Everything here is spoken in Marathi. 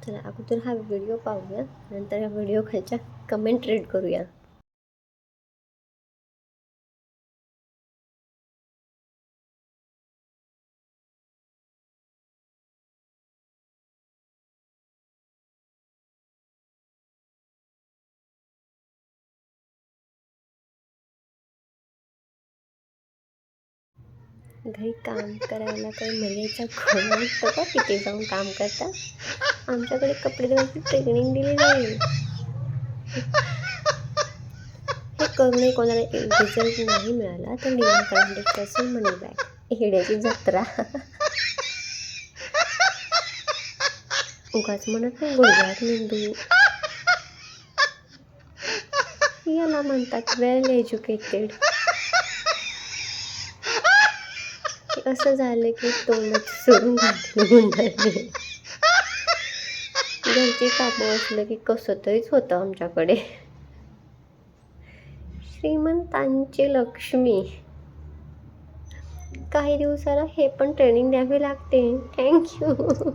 चला अगोदर हा व्हिडिओ पाहूया, नंतर या व्हिडिओ खालच्या कमेंट रीड करूया. घरी काम करायला काही मर्यादेचा कोण वाटतं का? तिथे जाऊन काम करता. आमच्याकडे कपडे धुवायची ट्रेनिंग दिली जाईल. हे करूनही कोणाला रिझल्ट नाही मिळाला तर डिमांड करा 100% मनी बॅक. हिड्याची जत्रा. उगाच म्हणत नाही गुडघ्यात मेंदू. याला म्हणतात वेल एज्युकेटेड. असं झालं की तोंडच सोडून घालून गुंडाळले. घरची कामं असलं की कसं तरीच होतं आमच्याकडे. श्रीमंतांची लक्ष्मी. काही दिवसाला हे पण ट्रेनिंग द्यावी लागते. थँक्यू.